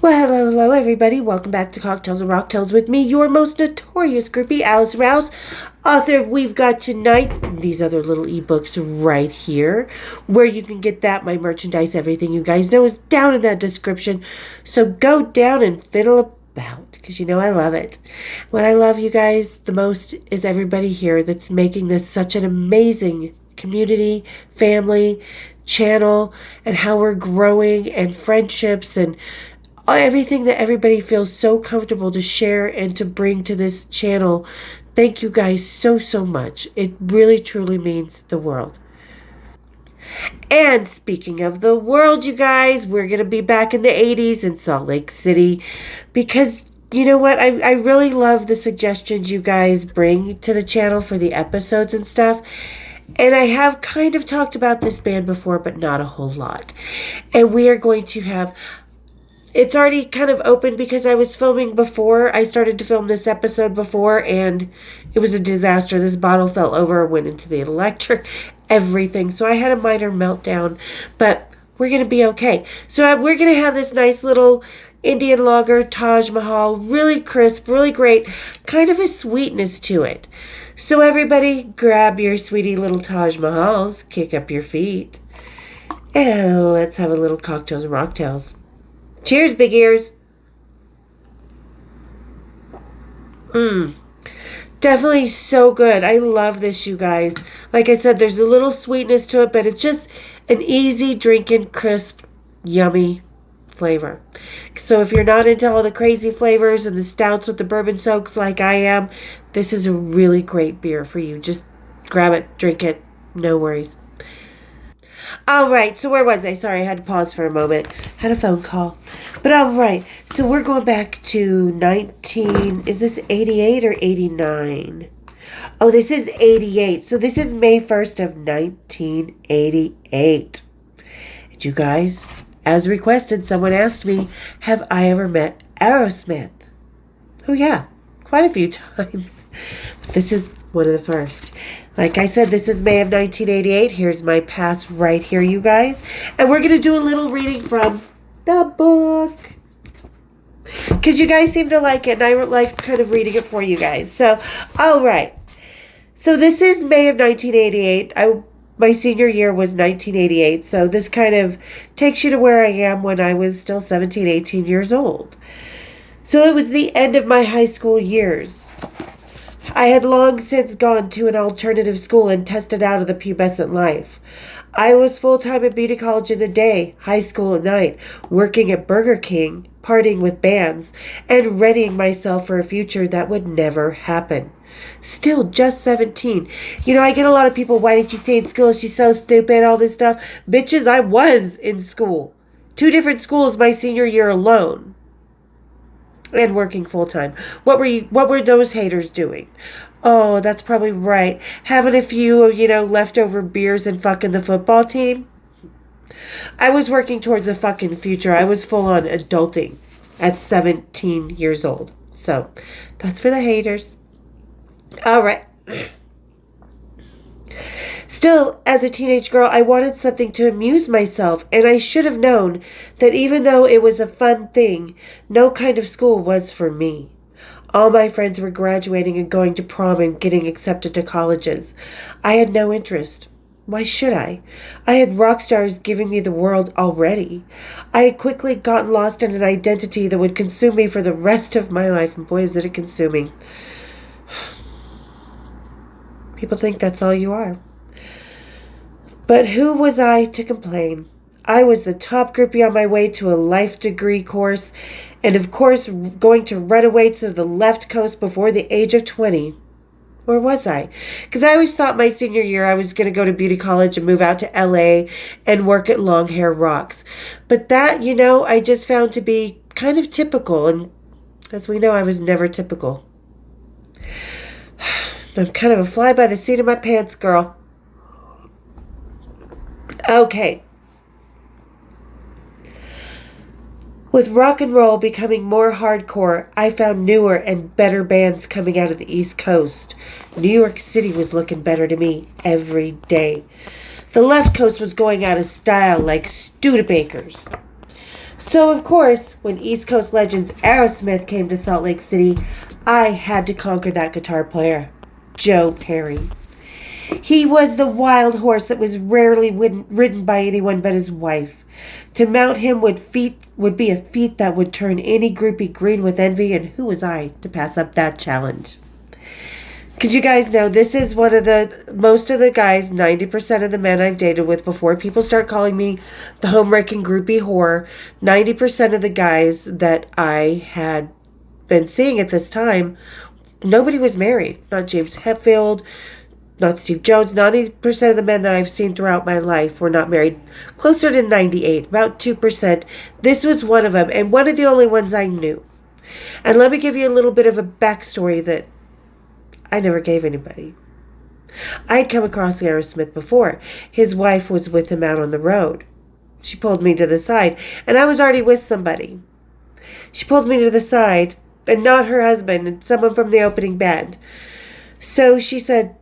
Well, hello, everybody. Welcome back to Cocktails and Rocktails with me, your most notorious groupie, Alice Rouse, author of We've Got Tonight, these other little ebooks right here. Where you can get that, my merchandise, everything you guys know is down in that description. So go down and fiddle about, because you know I love it. What I love, you guys, the most is everybody here that's making this such an amazing community, family, channel, and how we're growing, and friendships, and everything that everybody feels so comfortable to share and to bring to this channel. Thank you guys so much. It really truly means the world. And speaking of the world, you guys, we're going to be back in the 80s in Salt Lake City because you know what? I really love the suggestions you guys bring to the channel for the episodes and stuff. And I have kind of talked about this band before, but not a whole lot. And we are going to have... It's already kind of open because I was filming before. I started to film this episode before, and it was a disaster. This bottle fell over, went into the electric, everything. So I had a minor meltdown, but we're going to be okay. So we're going to have this nice little Indian lager, Taj Mahal, really crisp, really great, kind of a sweetness to it. So everybody, grab your sweetie little Taj Mahals, kick up your feet, and let's have a little cocktails and rocktails. Cheers, big ears. Definitely so good. I love this, you guys. Like I said, there's a little sweetness to it, but it's just an easy drinking, crisp, yummy flavor. So if you're not into all the crazy flavors and the stouts with the bourbon soaks like I am, this is a really great beer for you. Just grab it, drink it, no worries. All right, so where was I? Sorry, I had to pause for a moment. Had a phone call. But all right, so we're going back to is this 88 or 89? Oh, this is 88. So this is May 1st of 1988. And you guys, as requested, someone asked me, have I ever met Aerosmith? Oh, yeah, quite a few times. But this is one of the first. Like I said, this is May of 1988. Here's my past right here, you guys. And we're going to do a little reading from the book. Because you guys seem to like it, and I like kind of reading it for you guys. So, all right. So this is May of 1988. My senior year was 1988. So this kind of takes you to where I am when I was still 17, 18 years old. So it was the end of my high school years. I had long since gone to an alternative school and tested out of the pubescent life. I was full-time at beauty college in the day, high school at night, working at Burger King, partying with bands, and readying myself for a future that would never happen. Still just 17. You know, I get a lot of people, why didn't you stay in school? She's so stupid, all this stuff. Bitches, I was in school. 2 different schools my senior year alone. And working full-time. What were those haters doing? Oh, that's probably right. Having a few, leftover beers and fucking the football team. I was working towards a fucking future. I was full-on adulting at 17 years old. So, that's for the haters. All right. Still, as a teenage girl, I wanted something to amuse myself, and I should have known that even though it was a fun thing, no kind of school was for me. All my friends were graduating and going to prom and getting accepted to colleges. I had no interest. Why should I? I had rock stars giving me the world already. I had quickly gotten lost in an identity that would consume me for the rest of my life, and boy, is it consuming. People think that's all you are. But who was I to complain? I was the top groupie on my way to a life degree course, and of course going to run away to the left coast before the age of 20. Or was I? Because I always thought my senior year I was going to go to beauty college and move out to LA and work at Long Hair Rocks. But that, I just found to be kind of typical, and as we know, I was never typical. I'm kind of a fly by the seat of my pants, girl. Okay. With rock and roll becoming more hardcore, I found newer and better bands coming out of the East Coast. New York City was looking better to me every day. The left coast was going out of style like Studebakers. So, of course, when East Coast legends Aerosmith came to Salt Lake City, I had to conquer that guitar player, Joe Perry. He was the wild horse that was rarely ridden by anyone but his wife. To mount him would be a feat that would turn any groupie green with envy, and who was I to pass up that challenge? Because you guys know, this is most of the guys, 90% of the men I've dated with before people start calling me the home-wrecking groupie whore, 90% of the guys that I had been seeing at this time, nobody was married. Not James Hetfield, not Steve Jones. 90% of the men that I've seen throughout my life were not married. Closer to 98, about 2%. This was one of them, and one of the only ones I knew. And let me give you a little bit of a backstory that I never gave anybody. I'd come across Aerosmith before. His wife was with him out on the road. She pulled me to the side, and I was already with somebody. She pulled me to the side, and not her husband, and someone from the opening band. So she said,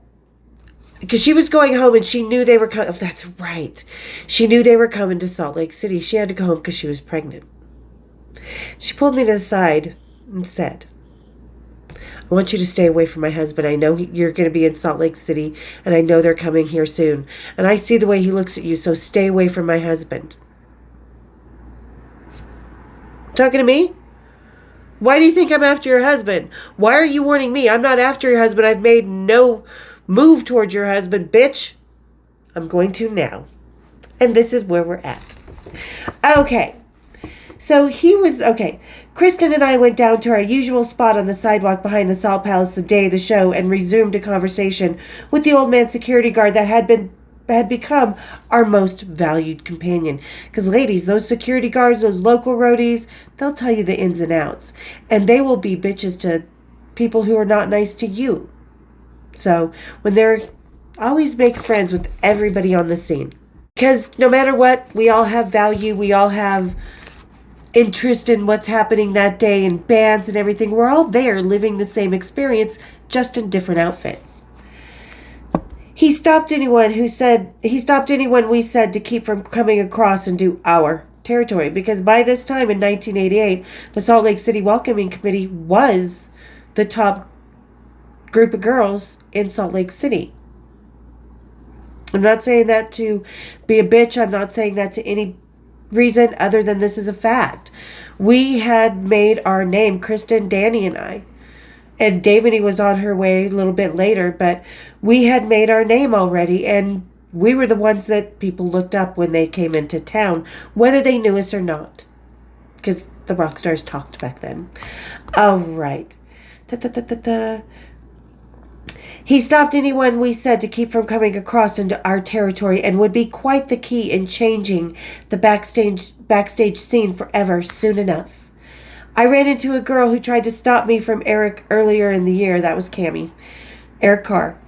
because she was going home and she knew they were coming. Oh, that's right. She knew they were coming to Salt Lake City. She had to go home because she was pregnant. She pulled me to the side and said, I want you to stay away from my husband. I know you're going to be in Salt Lake City, and I know they're coming here soon. And I see the way he looks at you, so stay away from my husband. Talking to me? Why do you think I'm after your husband? Why are you warning me? I'm not after your husband. I've made no move towards your husband, bitch. I'm going to now. And this is where we're at. Okay. So Kristen and I went down to our usual spot on the sidewalk behind the Salt Palace the day of the show and resumed a conversation with the old man security guard that had become our most valued companion. Because ladies, those security guards, those local roadies, they'll tell you the ins and outs. And they will be bitches to people who are not nice to you. So always make friends with everybody on the scene. Because no matter what, we all have value. We all have interest in what's happening that day in bands and everything. We're all there living the same experience, just in different outfits. He stopped anyone we said to keep from coming across into our territory, because by this time in 1988, the Salt Lake City Welcoming Committee was the top group of girls in Salt Lake City. I'm not saying that to be a bitch. I'm not saying that to any reason other than this is a fact. We had made our name, Kristen, Danny, and I. And Daviny was on her way a little bit later, but we had made our name already, and we were the ones that people looked up when they came into town, whether they knew us or not. Because the rock stars talked back then. All right. He stopped anyone we said to keep from coming across into our territory and would be quite the key in changing the backstage scene forever soon enough. I ran into a girl who tried to stop me from Eric earlier in the year. That was Cammie. Eric Carr.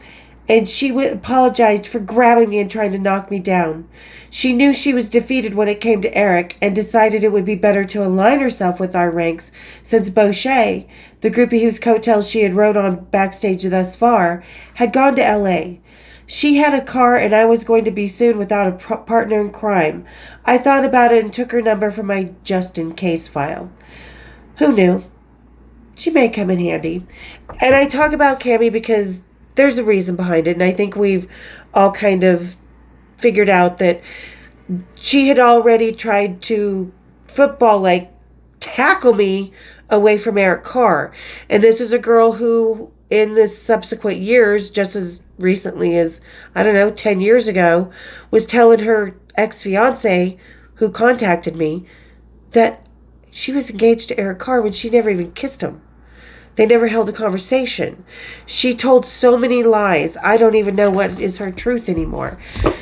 And she apologized for grabbing me and trying to knock me down. She knew she was defeated when it came to Eric and decided it would be better to align herself with our ranks, since Boucher, the groupie whose coattails she had rode on backstage thus far, had gone to L.A. She had a car, and I was going to be soon without a partner in crime. I thought about it and took her number from my just-in-case file. Who knew? She may come in handy. And I talk about Cammie because there's a reason behind it, and I think we've all kind of figured out that she had already tried to tackle me away from Eric Carr. And this is a girl who, in the subsequent years, just as recently as, 10 years ago, was telling her ex-fiance, who contacted me, that she was engaged to Eric Carr when she never even kissed him. They never held a conversation. She told so many lies. I don't even know what is her truth anymore.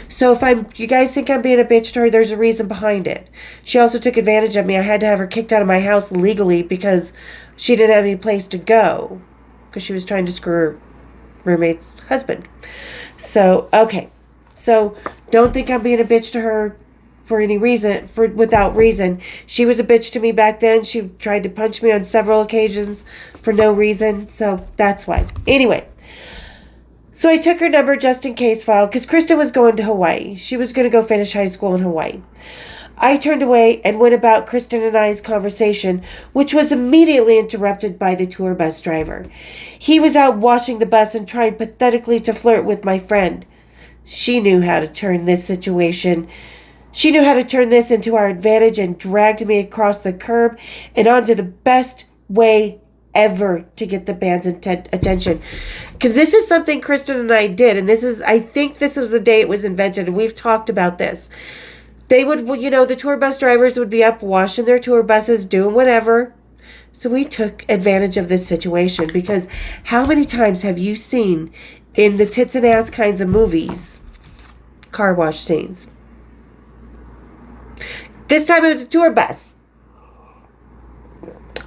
So you guys think I'm being a bitch to her, there's a reason behind it. She also took advantage of me. I had to have her kicked out of my house legally because she didn't have any place to go, because she was trying to screw her roommate's husband. So, okay. So don't think I'm being a bitch to her for any reason, without reason. She was a bitch to me back then. She tried to punch me on several occasions for no reason. So that's why. Anyway, so I took her number just in case file, because Kristen was going to Hawaii. She was going to go finish high school in Hawaii. I turned away and went about Kristen and I's conversation, which was immediately interrupted by the tour bus driver. He was out washing the bus and trying pathetically to flirt with my friend. She knew how to turn this into our advantage and dragged me across the curb and onto the best way ever to get the band's attention. Because this is something Kristen and I did, and I think this was the day it was invented, and we've talked about this. They would, the tour bus drivers would be up washing their tour buses, doing whatever. So we took advantage of this situation, because how many times have you seen in the tits and ass kinds of movies car wash scenes? This time it was a tour bus.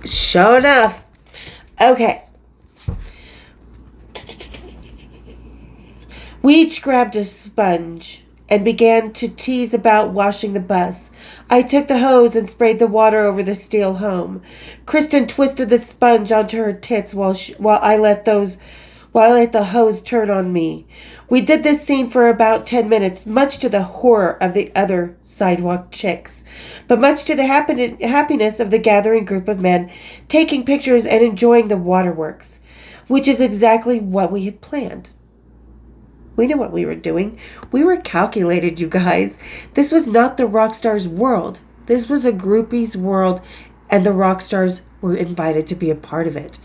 Sure enough. Okay. We each grabbed a sponge and began to tease about washing the bus. I took the hose and sprayed the water over the steel home. Kristen twisted the sponge onto her tits while I let the hose turn on me. We did this scene for about 10 minutes, much to the horror of the other sidewalk chicks, but much to the happiness of the gathering group of men, taking pictures and enjoying the waterworks, which is exactly what we had planned. We knew what we were doing. We were calculated, you guys. This was not the rock stars' world. This was a groupie's world, and the rock stars were invited to be a part of it.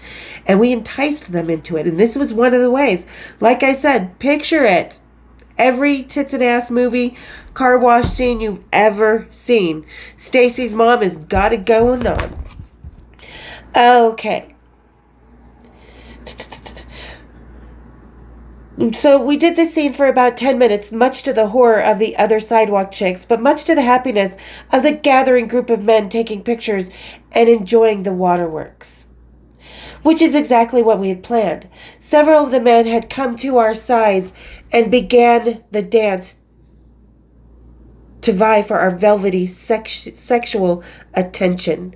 And we enticed them into it. And this was one of the ways. Like I said, picture it. Every tits and ass movie, car wash scene you've ever seen. Stacy's mom has got it going on. Okay. So we did this scene for about 10 minutes, much to the horror of the other sidewalk chicks, but much to the happiness of the gathering group of men taking pictures and enjoying the waterworks, which is exactly what we had planned. Several of the men had come to our sides and began the dance to vie for our velvety sexual attention.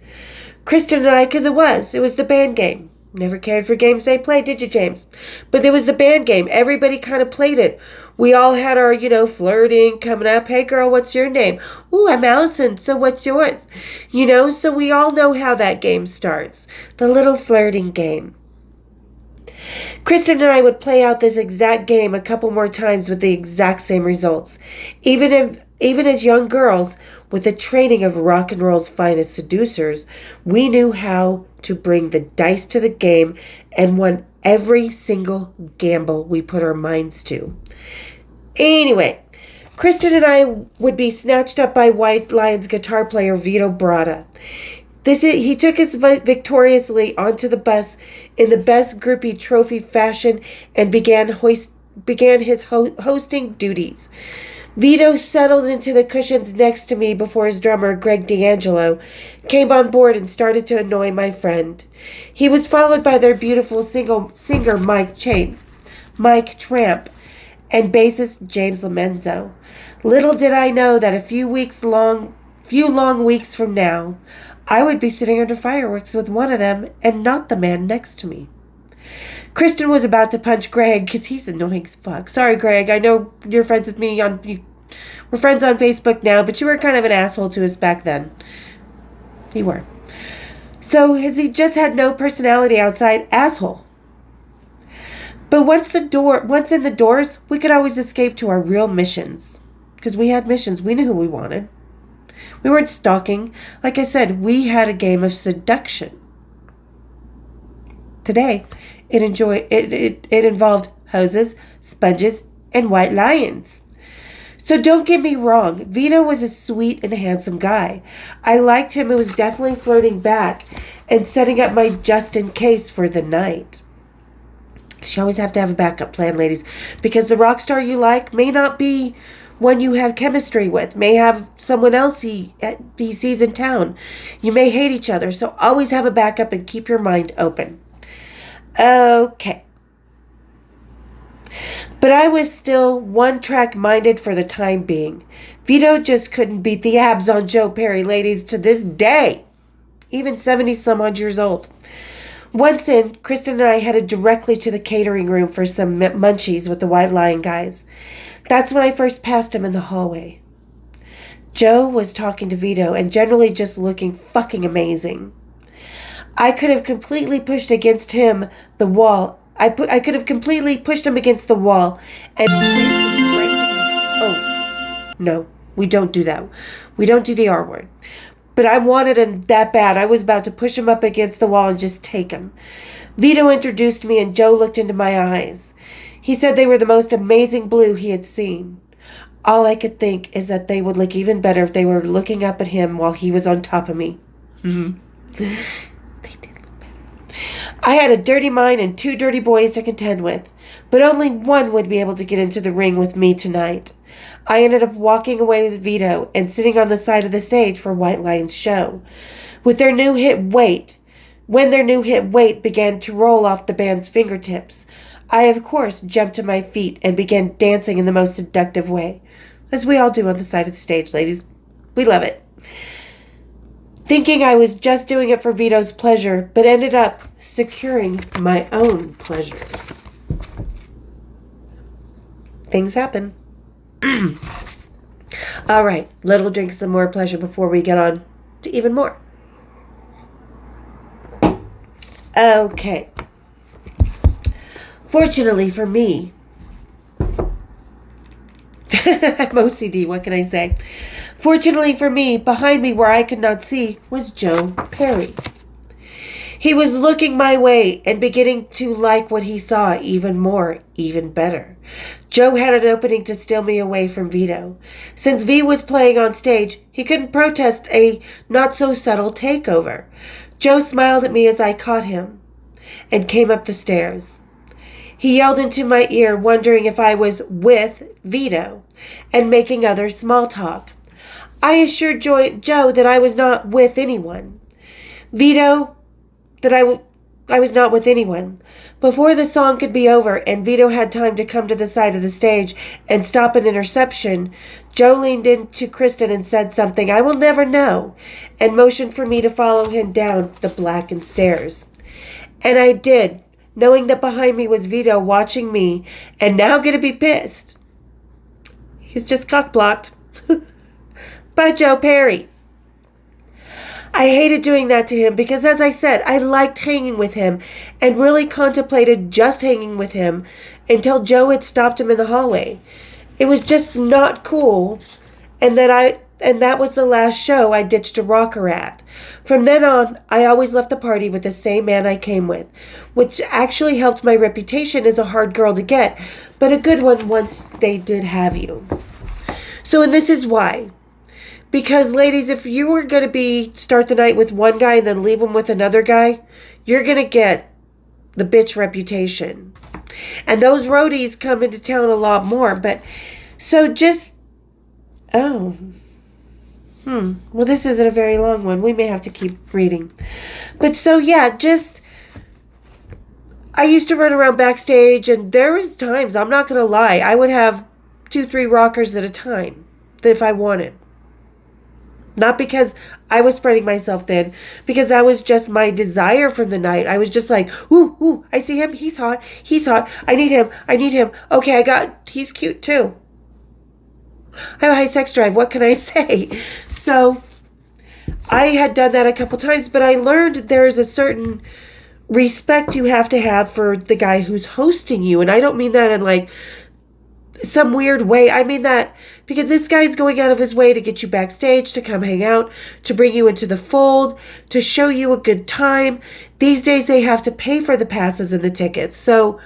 Kristen and I, because it was the band game. Never cared for games they played, did you, James? But it was the band game. Everybody kind of played it. We all had our, flirting coming up. Hey, girl, what's your name? Ooh, I'm Allison. So what's yours? So we all know how that game starts. The little flirting game. Kristen and I would play out this exact game a couple more times with the exact same results. Even as young girls, with the training of rock and roll's finest seducers, we knew how to bring the dice to the game and won every single gamble we put our minds to. Anyway, Kristen and I would be snatched up by White Lion's guitar player Vito Bratta. He took us victoriously onto the bus in the best groupie trophy fashion and began his hosting duties. Vito settled into the cushions next to me before his drummer, Greg D'Angelo, came on board and started to annoy my friend. He was followed by their beautiful singer, Mike Tramp, and bassist James Lomenzo. Little did I know that a few long weeks from now, I would be sitting under fireworks with one of them and not the man next to me. Kristen was about to punch Greg because he's annoying as fuck. Sorry, Greg. I know you're friends with me we're friends on Facebook now, but you were kind of an asshole to us back then. You were. So he just had no personality outside asshole. But once in the doors, we could always escape to our real missions. Because we had missions. We knew who we wanted. We weren't stalking. Like I said, we had a game of seduction. Today, it involved hoses, sponges, and white lions. So don't get me wrong, Vito was a sweet and handsome guy. I liked him and was definitely flirting back and setting up my just in case for the night. You always have to have a backup plan, ladies, because the rock star you like may not be one you have chemistry with, may have someone else he sees in town. You may hate each other, so always have a backup and keep your mind open. Okay. But I was still one-track minded for the time being. Vito just couldn't beat the abs on Joe Perry, ladies, to this day. Even 70-some-odd years old. Once in, Kristen and I headed directly to the catering room for some munchies with the White Lion guys. That's when I first passed him in the hallway. Joe was talking to Vito and generally just looking fucking amazing. I could have completely pushed against him the wall. I could have completely pushed him against the wall and oh no, we don't do that. We don't do the R word. But I wanted him that bad. I was about to push him up against the wall and just take him. Vito introduced me and Joe looked into my eyes. He said they were the most amazing blue he had seen. All I could think is that they would look even better if they were looking up at him while he was on top of me. They did look better. I had a dirty mind and 2 dirty boys to contend with, but only one would be able to get into the ring with me tonight. I ended up walking away with Vito and sitting on the side of the stage for White Lion's show. When their new hit Wait began to roll off the band's fingertips, I, of course, jumped to my feet and began dancing in the most seductive way. As we all do on the side of the stage, ladies. We love it. Thinking I was just doing it for Vito's pleasure, but ended up securing my own pleasure. Things happen. All right, little drink some more pleasure before we get on to even more. Okay. Fortunately for me, I'm OCD, what can I say? Fortunately for me, behind me where I could not see was Joe Perry. He was looking my way and beginning to like what he saw even more, even better. Joe had an opening to steal me away from Vito. Since V was playing on stage, he couldn't protest a not-so-subtle takeover. Joe smiled at me as I caught him and came up the stairs. He yelled into my ear, wondering if I was with Vito and making other small talk. I assured Joe that I was not with anyone. Vito, that I was not with anyone. Before the song could be over and Vito had time to come to the side of the stage and stop an interception, Joe leaned into Kristen and said something I will never know and motioned for me to follow him down the blackened stairs. And I did, knowing that behind me was Vito watching me and now going to be pissed. He's just cock-blocked. By Joe Perry. I hated doing that to him because, as I said, I liked hanging with him and really contemplated just hanging with him until Joe had stopped him in the hallway. It was just not cool, and that was the last show I ditched a rocker at. From then on, I always left the party with the same man I came with, which actually helped my reputation as a hard girl to get, but a good one once they did have you. So, and this is why. Because, ladies, if you were going to start the night with one guy and then leave him with another guy, you're going to get the bitch reputation. And those roadies come into town a lot more. But, so just, well, this isn't a very long one. We may have to keep reading. But so, yeah, I used to run around backstage, and there was times, I'm not going to lie, I would have 2-3 rockers at a time, if I wanted. Not because I was spreading myself thin, because that was just my desire from the night. I was just like, ooh, I see him, he's hot, I need him, okay, he's cute too. I have a high sex drive, what can I say? So, I had done that a couple times, but I learned there is a certain respect you have to have for the guy who's hosting you, and I don't mean that in like some weird way. I mean that because this guy's going out of his way to get you backstage, to come hang out, to bring you into the fold, to show you a good time. These days they have to pay for the passes and the tickets. So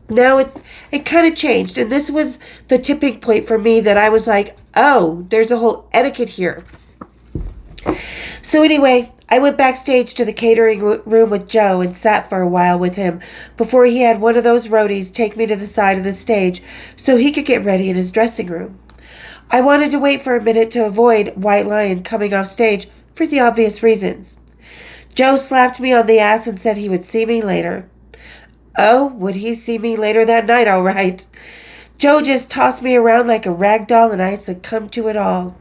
now it kind of changed. And this was the tipping point for me that I was like, oh, there's a whole etiquette here. So anyway, I went backstage to the catering room with Joe and sat for a while with him before he had one of those roadies take me to the side of the stage so he could get ready in his dressing room. I wanted to wait for a minute to avoid White Lion coming off stage for the obvious reasons. Joe slapped me on the ass and said he would see me later. Oh, would he see me later that night, all right. Joe just tossed me around like a rag doll and I succumbed to it all.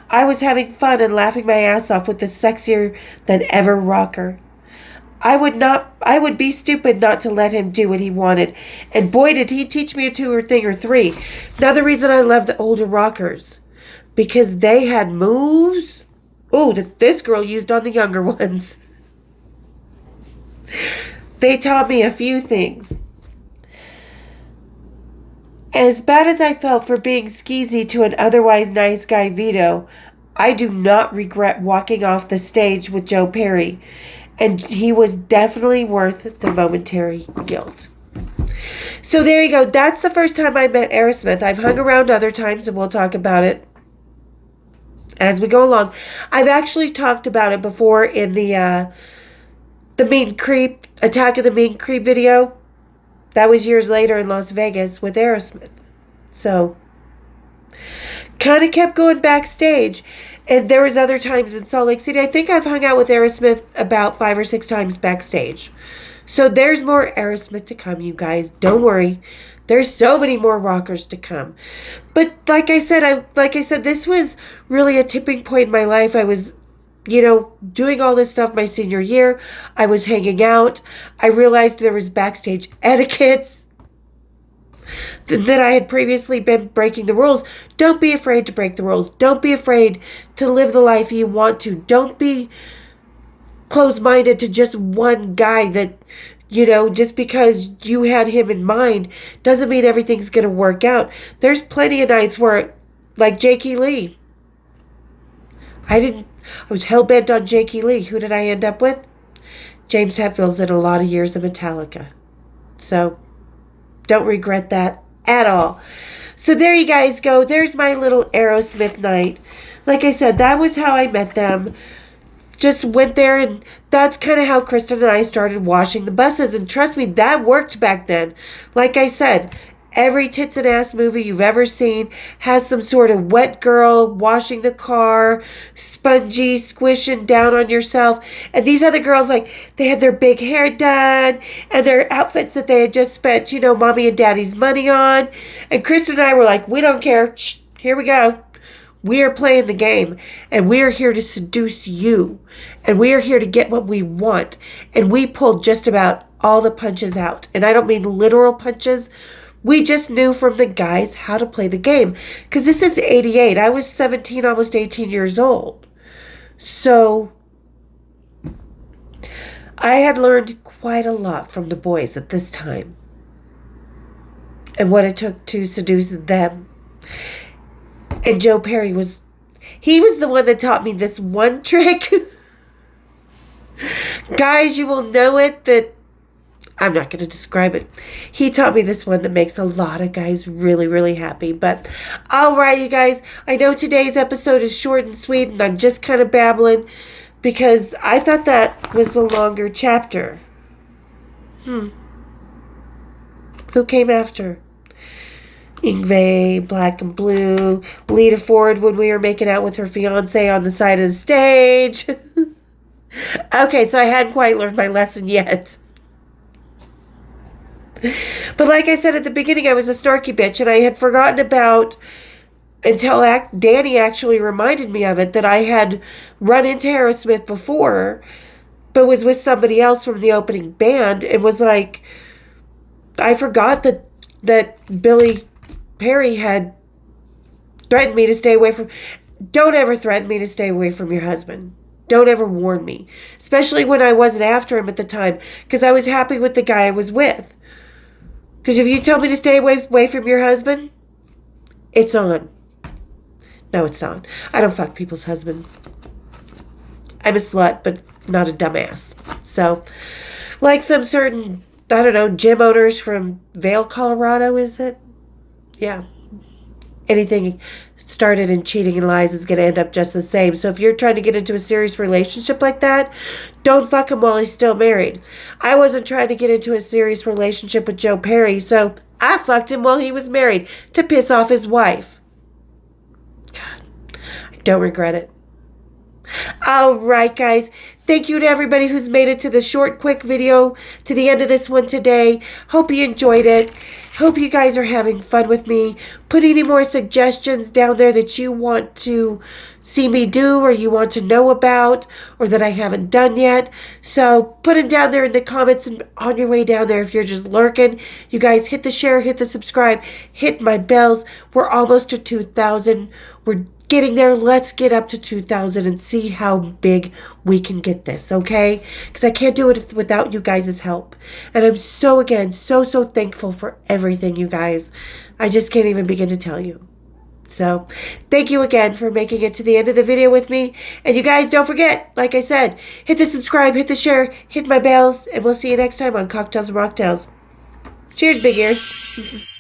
I was having fun and laughing my ass off with the sexier than ever rocker. I would be stupid not to let him do what he wanted, and boy did he teach me a 2 or thing or 3. Another reason I love the older rockers. because they had moves, oh, that this girl used on the younger ones. They taught me a few things. As bad as I felt for being skeezy to an otherwise nice guy Vito, I do not regret walking off the stage with Joe Perry, and he was definitely worth the momentary guilt. So there you go. That's the first time I met Aerosmith. I've hung around other times, and we'll talk about it as we go along. I've actually talked about it before in the Mean Creep, Attack of the Mean Creep video. That was years later in Las Vegas with Aerosmith. So, kind of kept going backstage. And there was other times in Salt Lake City. I think I've hung out with Aerosmith about 5 or 6 times backstage. So there's more Aerosmith to come, you guys. Don't worry. There's so many more rockers to come. But like I said, this was really a tipping point in my life. I was doing all this stuff my senior year. I was hanging out. I realized there was backstage etiquettes that I had previously been breaking the rules. Don't be afraid to break the rules. Don't be afraid to live the life you want to. Don't be closed-minded to just one guy that, just because you had him in mind doesn't mean everything's going to work out. There's plenty of nights where, like Jakey Lee, I was hell-bent on Jakey Lee. Who did I end up with? James Hetfield's in a lot of years of Metallica. So, don't regret that at all. So there you guys go. There's my little Aerosmith night. Like I said, that was how I met them. Just went there, and that's kind of how Kristen and I started washing the buses. And trust me, that worked back then. Like I said, every tits and ass movie you've ever seen has some sort of wet girl washing the car, spongy, squishing down on yourself. And these other girls, they had their big hair done and their outfits that they had just spent, mommy and daddy's money on. And Kristen and I were like, we don't care. Shh, here we go. We are playing the game, and we are here to seduce you, and we are here to get what we want. And we pulled just about all the punches out. And I don't mean literal punches. We just knew from the guys how to play the game. Because this is 88. I was 17, almost 18 years old. So I had learned quite a lot from the boys at this time. And what it took to seduce them. And Joe Perry was the one that taught me this one trick. Guys, you will know it, that I'm not going to describe it. He taught me this one that makes a lot of guys really, really happy. But all right, you guys, I know today's episode is short and sweet, and I'm just kind of babbling because I thought that was a longer chapter. Who came after? Yngwie, Black and Blue, Lita Ford when we were making out with her fiance on the side of the stage. Okay, so I hadn't quite learned my lesson yet. But like I said at the beginning, I was a snarky bitch, and I had forgotten about, until Danny actually reminded me of it, that I had run into Aerosmith before, but was with somebody else from the opening band, and was like, I forgot that Billy Perry had threatened me to stay away from... Don't ever threaten me to stay away from your husband. Don't ever warn me. Especially when I wasn't after him at the time. Because I was happy with the guy I was with. Because if you tell me to stay away from your husband, it's on. No, it's not. I don't fuck people's husbands. I'm a slut, but not a dumbass. So, like some certain, I don't know, gym owners from Vail, Colorado, is it? Yeah. Anything started in cheating and lies is going to end up just the same. So if you're trying to get into a serious relationship like that, don't fuck him while he's still married. I wasn't trying to get into a serious relationship with Joe Perry, so I fucked him while he was married to piss off his wife. God, I don't regret it. All right, guys. Thank you to everybody who's made it to the short, quick video, to the end of this one today. Hope you enjoyed it. Hope you guys are having fun with me. Put any more suggestions down there that you want to see me do, or you want to know about, or that I haven't done yet. So put them down there in the comments, and on your way down there, if you're just lurking, you guys hit the share, hit the subscribe, hit my bells. We're almost to 2,000. We're getting there. Let's get up to 2,000 and see how big we can get this, okay? Because I can't do it without you guys' help. And I'm so, again, so thankful for everything, you guys. I just can't even begin to tell you. So, thank you again for making it to the end of the video with me. And you guys, don't forget, like I said, hit the subscribe, hit the share, hit my bells, and we'll see you next time on Cocktails and Rocktails. Cheers, big ears.